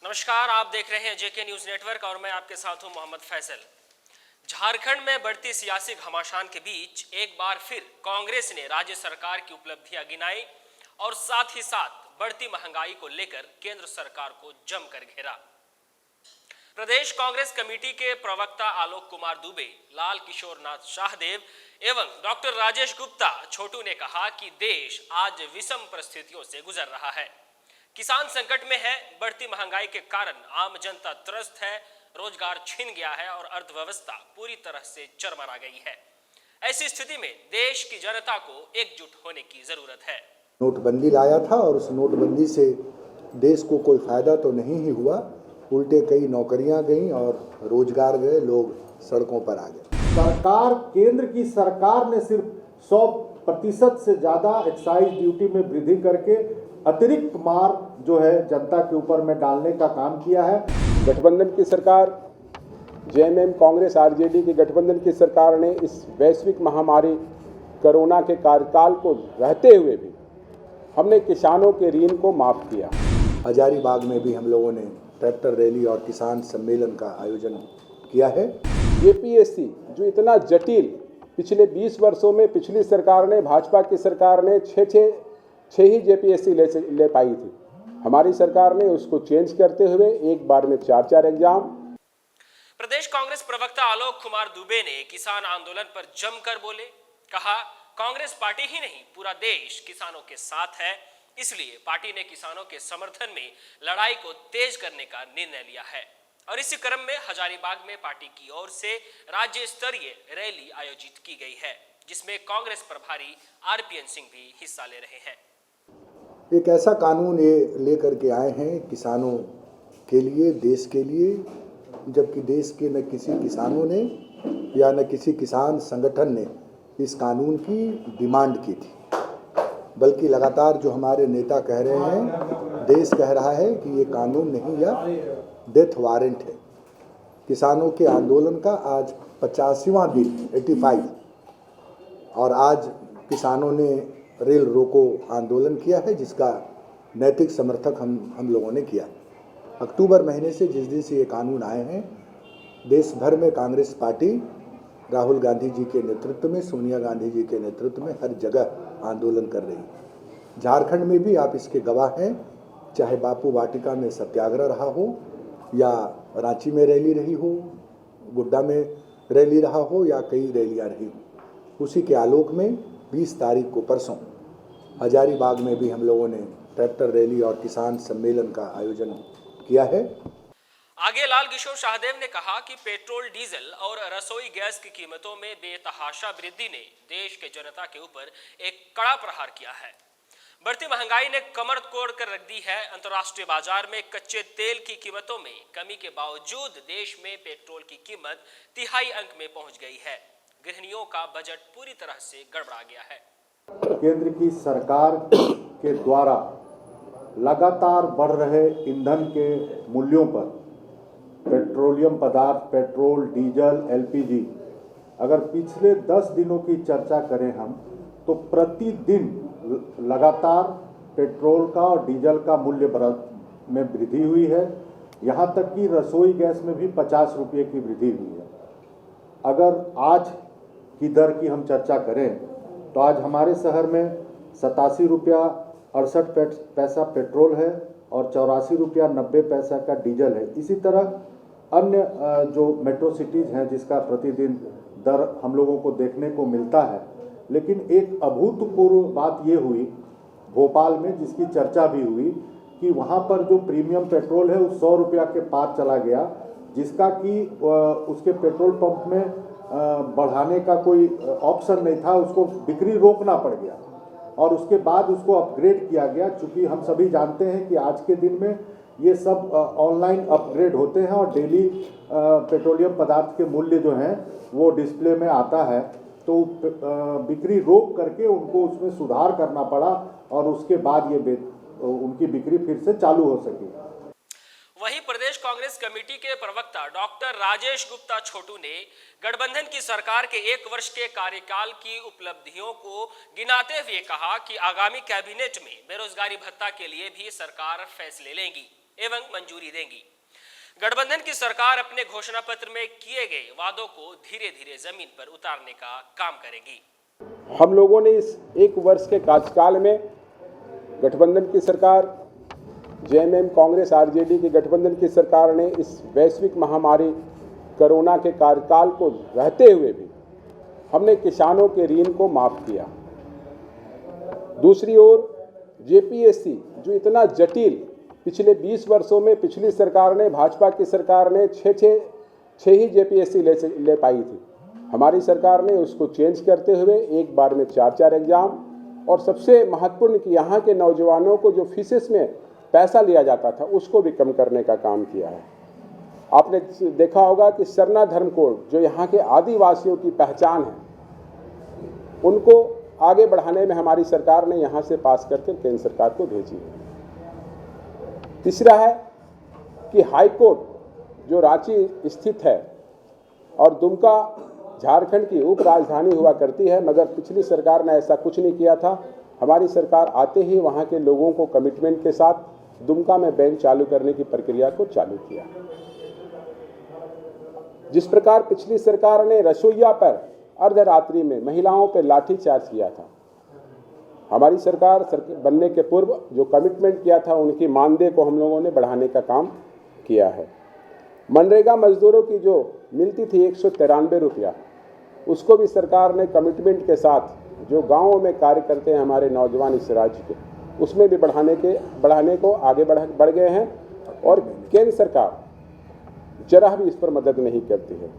नमस्कार, आप देख रहे हैं जेके न्यूज नेटवर्क और मैं आपके साथ हूं मोहम्मद फैसल। झारखंड में बढ़ती सियासी घमासान के बीच एक बार फिर कांग्रेस ने राज्य सरकार की उपलब्धियां गिनाई और साथ ही साथ बढ़ती महंगाई को लेकर केंद्र सरकार को जमकर घेरा। प्रदेश कांग्रेस कमेटी के प्रवक्ता आलोक कुमार दुबे, लाल किशोर नाथ शाहदेव एवं डॉक्टर राजेश गुप्ता छोटू ने कहा कि देश आज विषम परिस्थितियों से गुजर रहा है। किसान संकट में है, बढ़ती महंगाई के कारण आम जनता त्रस्त है, रोजगार छिन गया है और अर्थव्यवस्था पूरी तरह से चरमरा गई है। ऐसी स्थिति में देश की जनता को एकजुट होने की जरूरत है। नोटबंदी लाया था और उस नोटबंदी से देश को कोई फायदा तो नहीं ही हुआ, उल्टे कई नौकरियां गईं और रोजगार गए, लोग सड़कों पर आ गए। सरकार, केंद्र की सरकार ने सिर्फ 100% से ज़्यादा एक्साइज ड्यूटी में वृद्धि करके अतिरिक्त मार जो है जनता के ऊपर में डालने का काम किया है। गठबंधन की सरकार, जेएमएम, कांग्रेस, आरजेडी की गठबंधन की सरकार ने इस वैश्विक महामारी कोरोना के कार्यकाल को रहते हुए भी हमने किसानों के ऋण को माफ किया। हजारीबाग में भी हम लोगों ने ट्रैक्टर रैली और किसान सम्मेलन का आयोजन किया है। जेपीएससी जो इतना जटिल, पिछले 20 वर्षों में पिछली सरकार ने, भाजपा की सरकार ने छह ही जेपीएससी ले पाई थी। हमारी सरकार ने उसको चेंज करते हुए एक बार में 4 एग्जाम। प्रदेश कांग्रेस प्रवक्ता आलोक कुमार दुबे ने किसान आंदोलन पर जमकर बोले। कहा, कांग्रेस पार्टी ही नहीं पूरा देश किसानों के साथ है, इसलिए पार्टी ने किसानों के समर्थन में लड़ाई को तेज करने का निर्णय लिया है। और इसी क्रम में हजारीबाग में पार्टी की ओर से राज्य स्तरीय रैली आयोजित की गई है, जिसमें कांग्रेस प्रभारी आरपीएन सिंह भी हिस्सा ले रहे हैं। एक ऐसा कानून ये लेकर के आए हैं किसानों के लिए, देश के लिए, जबकि देश के न किसी किसानों ने या न किसी किसान संगठन ने इस कानून की डिमांड की थी, बल्कि लगातार जो हमारे नेता कह रहे हैं, देश कह रहा है कि ये कानून नहीं, या डेथ वारंट है। किसानों के आंदोलन का आज 85वां दिन 85, और आज किसानों ने रेल रोको आंदोलन किया है, जिसका नैतिक समर्थक हम लोगों ने किया। अक्टूबर महीने से, जिस दिन से ये कानून आए हैं, देश भर में कांग्रेस पार्टी राहुल गांधी जी के नेतृत्व में, सोनिया गांधी जी के नेतृत्व में हर जगह आंदोलन कर रही है। झारखंड में भी आप इसके गवाह हैं, चाहे बापू वाटिका में सत्याग्रह रहा हो, या रांची में रैली रही हो, गोड्डा में रैली रहा हो, या कई रैलियां रही हो। उसी के आलोक में 20 तारीख को परसों हजारीबाग में भी हम लोगों ने ट्रैक्टर रैली और किसान सम्मेलन का आयोजन किया है। आगे लाल किशोर शाहदेव ने कहा कि पेट्रोल, डीजल और रसोई गैस की कीमतों में बेतहाशा वृद्धि ने देश के जनता के ऊपर एक कड़ा प्रहार किया है। बढ़ती महंगाई ने कमर तोड़ कर रख दी है। अंतर्राष्ट्रीय बाजार में कच्चे तेल की कीमतों में कमी के बावजूद देश में पेट्रोल की कीमत 3/4 अंक में पहुंच गई है। गृहिणियों का बजट पूरी तरह से गड़बड़ा गया है। केंद्र की सरकार के द्वारा लगातार बढ़ रहे ईंधन के मूल्यों पर, पेट्रोलियम पदार्थ, पेट्रोल, डीजल, एलपीजी, अगर पिछले 10 दिनों की चर्चा करें हम, तो प्रतिदिन लगातार पेट्रोल का और डीजल का मूल्य में वृद्धि हुई है। यहाँ तक कि रसोई गैस में भी 50 रुपये की वृद्धि हुई है। अगर आज की दर की हम चर्चा करें तो आज हमारे शहर में 87 रुपया 68 पैसा पेट्रोल है और 84 रुपया 90 पैसा का डीजल है। इसी तरह अन्य जो मेट्रो सिटीज़ हैं जिसका प्रतिदिन दर हम लोगों को देखने को मिलता है। लेकिन एक अभूतपूर्व बात ये हुई भोपाल में, जिसकी चर्चा भी हुई, कि वहाँ पर जो प्रीमियम पेट्रोल है वो 100 रुपया के पार चला गया, जिसका कि उसके पेट्रोल पंप में बढ़ाने का कोई ऑप्शन नहीं था, उसको बिक्री रोकना पड़ गया और उसके बाद उसको अपग्रेड किया गया। चूँकि हम सभी जानते हैं कि आज के दिन में ये सब ऑनलाइन अपग्रेड होते हैं और डेली पेट्रोलियम पदार्थ के मूल्य जो हैं वो डिस्प्ले में आता है, तो बिक्री रोक करके उनको उसमें सुधार करना पड़ा और उसके बाद ये उनकी बिक्री फिर से चालू हो सकी। वहीं प्रदेश कांग्रेस कमेटी के प्रवक्ता डॉक्टर राजेश गुप्ता छोटू ने गठबंधन की सरकार के 1 वर्ष के कार्यकाल की उपलब्धियों को गिनाते हुए कहा कि आगामी कैबिनेट में बेरोजगारी भत्ता के लिए भी सरकार फैसले लेगी। एवं मंजूरी देंगी। गठबंधन की सरकार अपने घोषणा पत्र में किए गए वादों को धीरे धीरे जमीन पर उतारने का काम करेगी। हम लोगों ने इस एक वर्ष के कार्यकाल में गठबंधन की सरकार, जेएमएम, कांग्रेस, आरजेडी की गठबंधन की सरकार ने इस वैश्विक महामारी कोरोना के कार्यकाल को रहते हुए भी हमने किसानों के ऋण को माफ किया। दूसरी ओर जेपीएससी जो इतना जटिल पिछले 20 वर्षों में पिछली सरकार ने, भाजपा की सरकार ने छः ही जेपीएससी ले पाई थी। हमारी सरकार ने उसको चेंज करते हुए एक बार में 4 एग्जाम, और सबसे महत्वपूर्ण कि यहाँ के नौजवानों को जो फीसेस में पैसा लिया जाता था उसको भी कम करने का काम किया है। आपने देखा होगा कि सरना धर्म कोड जो यहाँ के आदिवासियों की पहचान है, उनको आगे बढ़ाने में हमारी सरकार ने यहाँ से पास करके केंद्र सरकार को भेजी है। तीसरा है कि हाई कोर्ट जो रांची स्थित है और दुमका झारखंड की उप राजधानी हुआ करती है, मगर पिछली सरकार ने ऐसा कुछ नहीं किया था। हमारी सरकार आते ही वहाँ के लोगों को कमिटमेंट के साथ दुमका में बेंच चालू करने की प्रक्रिया को चालू किया। जिस प्रकार पिछली सरकार ने रसोइया पर अर्धरात्रि में महिलाओं पर लाठीचार्ज किया था, हमारी सरकार बनने के पूर्व जो कमिटमेंट किया था उनकी मानदेय को हम लोगों ने बढ़ाने का काम किया है। मनरेगा मजदूरों की जो मिलती थी 193 रुपया, उसको भी सरकार ने कमिटमेंट के साथ जो गाँवों में कार्य करते हैं हमारे नौजवान इस राज्य के, उसमें भी बढ़ाने को आगे बढ़ गए हैं, और केंद्र सरकार जरा भी इस पर मदद नहीं करती है।